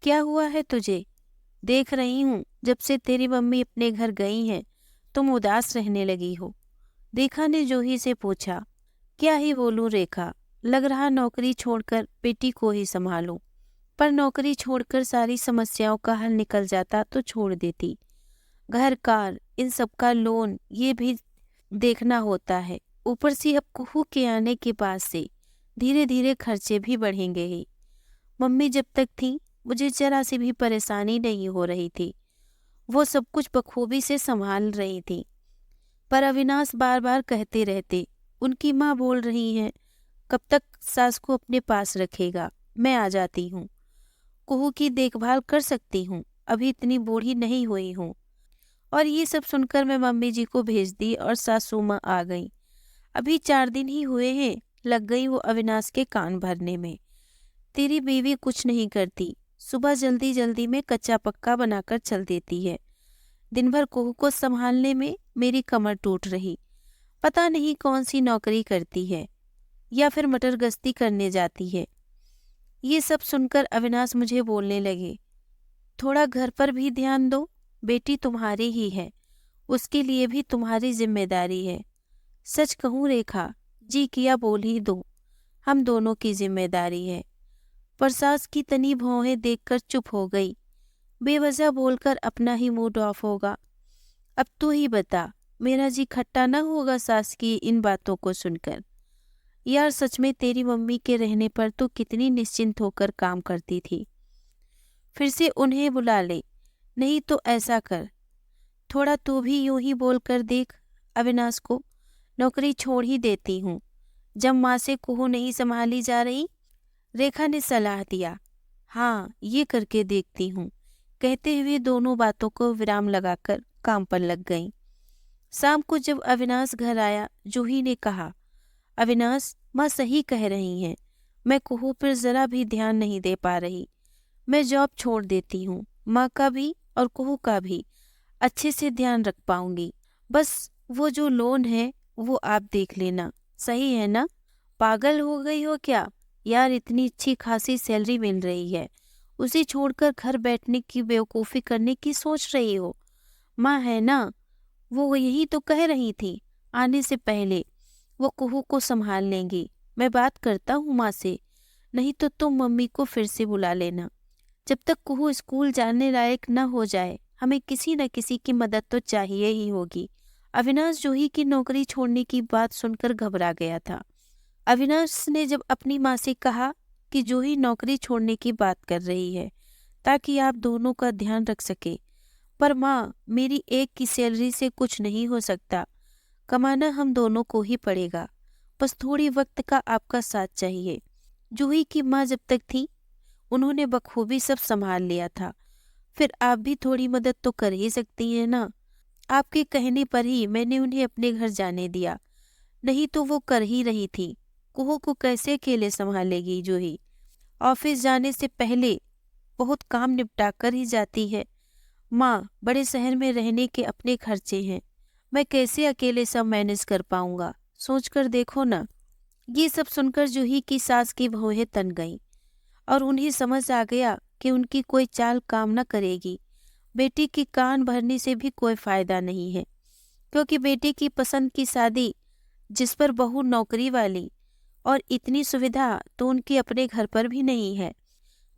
क्या हुआ है तुझे? देख रही हूँ जब से तेरी मम्मी अपने घर गई हैं तुम उदास रहने लगी हो। रेखा ने जूही से पूछा। क्या ही बोलूं रेखा, लग रहा नौकरी छोड़कर बेटी को ही संभालूं। पर नौकरी छोड़कर सारी समस्याओं का हल निकल जाता तो छोड़ देती। घर कार इन सब का लोन ये भी देखना होता है। ऊपर से अब कुहू के आने के बाद से धीरे धीरे खर्चे भी बढ़ेंगे ही। मम्मी जब तक थी मुझे जरा सी भी परेशानी नहीं हो रही थी। वो सब कुछ बखूबी से संभाल रही थी। पर अविनाश बार बार कहते रहते, उनकी माँ बोल रही है कब तक सास को अपने पास रखेगा, मैं आ जाती हूँ, कुहू की देखभाल कर सकती हूँ, अभी इतनी बूढ़ी नहीं हुई हूँ। और ये सब सुनकर मैं मम्मी जी को भेज दी और सासू माँ आ गई। अभी 4 दिन ही हुए हैं, लग गई वो अविनाश के कान भरने में। तेरी बीवी कुछ नहीं करती, सुबह जल्दी जल्दी में कच्चा पक्का बनाकर चल देती है। दिन भर कुहू को संभालने में मेरी कमर टूट रही। पता नहीं कौन सी नौकरी करती है या फिर मटर गश्ती करने जाती है। ये सब सुनकर अविनाश मुझे बोलने लगे, थोड़ा घर पर भी ध्यान दो, बेटी तुम्हारी ही है, उसके लिए भी तुम्हारी जिम्मेदारी है। सच कहूँ रेखा, जी किया बोल ही दो, हम दोनों की जिम्मेदारी है। पर सास की तनी भौहें देखकर चुप हो गई। बेवजह बोलकर अपना ही मूड ऑफ होगा। अब तू ही बता, मेरा जी खट्टा न होगा सास की इन बातों को सुनकर। यार सच में तेरी मम्मी के रहने पर तो कितनी निश्चिंत होकर काम करती थी। फिर से उन्हें बुला ले, नहीं तो ऐसा कर, थोड़ा तू भी यूं ही बोल कर देख अविनाश को, नौकरी छोड़ ही देती हूँ जब माँ से कुहू नहीं संभाली जा रही। रेखा ने सलाह दिया। हाँ ये करके देखती हूँ, कहते हुए दोनों बातों को विराम लगाकर काम पर लग गईं। शाम को जब अविनाश घर आया, जूही ने कहा, अविनाश माँ सही कह रही हैं, मैं कुहू पर जरा भी ध्यान नहीं दे पा रही। मैं जॉब छोड़ देती हूँ, माँ का भी और कुहू का भी अच्छे से ध्यान रख पाऊंगी। बस वो जो लोन है वो आप देख लेना, सही है ना? पागल हो गई हो क्या यार, इतनी अच्छी खासी सैलरी मिल रही है, उसे छोड़कर घर बैठने की बेवकूफ़ी करने की सोच रही हो? माँ है ना, वो यही तो कह रही थी आने से पहले, वो कुहू को संभाल लेंगी। मैं बात करता हूँ माँ से, नहीं तो तुम मम्मी को फिर से बुला लेना। जब तक कुहू स्कूल जाने लायक न हो जाए हमें किसी न किसी की मदद तो चाहिए ही होगी। अविनाश जूही की नौकरी छोड़ने की बात सुनकर घबरा गया था। अविनाश ने जब अपनी माँ से कहा कि जूही नौकरी छोड़ने की बात कर रही है ताकि आप दोनों का ध्यान रख सके, पर माँ मेरी एक की सैलरी से कुछ नहीं हो सकता, कमाना हम दोनों को ही पड़ेगा, बस थोड़ी वक्त का आपका साथ चाहिए। जूही की माँ जब तक थी उन्होंने बखूबी सब संभाल लिया था, फिर आप भी थोड़ी मदद तो कर ही सकती हैं ना। आपके कहने पर ही मैंने उन्हें अपने घर जाने दिया, नहीं तो वो कर ही रही थी। कुहू को कैसे अकेले संभालेगी जूही? ऑफिस जाने से पहले बहुत काम निपटा कर ही जाती है। माँ बड़े शहर में रहने के अपने खर्चे हैं, मैं कैसे अकेले सब मैनेज कर पाऊंगा, सोच कर देखो ना। ये सब सुनकर जूही की सास की भौहें तन गईं और उन्हें समझ आ गया कि उनकी कोई चाल काम न करेगी। बेटी की कान भरने से भी कोई फायदा नहीं है, क्योंकि बेटी की पसंद की शादी, जिस पर बहू नौकरी वाली और इतनी सुविधा तो उनके अपने घर पर भी नहीं है।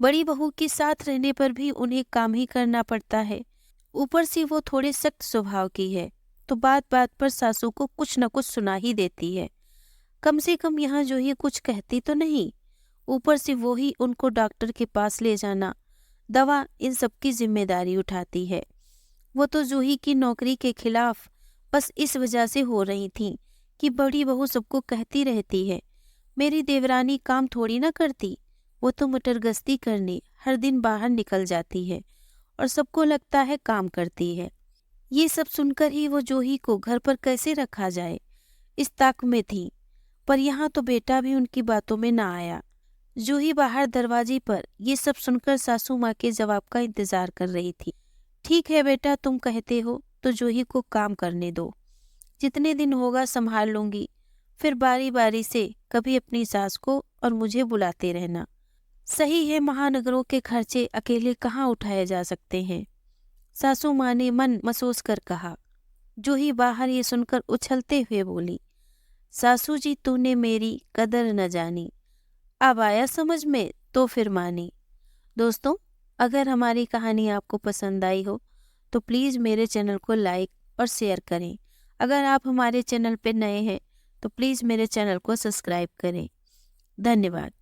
बड़ी बहू के साथ रहने पर भी उन्हें काम ही करना पड़ता है। ऊपर से वो थोड़े सख्त स्वभाव की है, तो बात बात पर सासू को कुछ न कुछ सुना ही देती है। कम से कम यहाँ जो ही कुछ कहती तो नहीं, ऊपर से वो ही उनको डॉक्टर के पास ले जाना, दवा, इन सब की जिम्मेदारी उठाती है। वो तो जूही की नौकरी के खिलाफ बस इस वजह से हो रही थी कि बड़ी बहू सबको कहती रहती है, मेरी देवरानी काम थोड़ी ना करती, वो तो मटर गश्ती करने हर दिन बाहर निकल जाती है और सबको लगता है काम करती है। ये सब सुनकर ही वो जूही को घर पर कैसे रखा जाए, इस ताक में थी। पर यहाँ तो बेटा भी उनकी बातों में ना आया। जूही बाहर दरवाजे पर ये सब सुनकर सासू माँ के जवाब का इंतजार कर रही थी। ठीक है बेटा, तुम कहते हो तो जूही को काम करने दो, जितने दिन होगा संभाल लूंगी, फिर बारी बारी से कभी अपनी सास को और मुझे बुलाते रहना। सही है, महानगरों के खर्चे अकेले कहाँ उठाए जा सकते हैं। सासू माँ ने मन महसूस कर कहा। जूही बाहर ये सुनकर उछलते हुए बोली, सासू जी तूने मेरी कदर न जानी, अब आया समझ में तो फिर मानी। दोस्तों, अगर हमारी कहानी आपको पसंद आई हो तो प्लीज़ मेरे चैनल को लाइक और शेयर करें। अगर आप हमारे चैनल पर नए हैं तो प्लीज़ मेरे चैनल को सब्सक्राइब करें। धन्यवाद।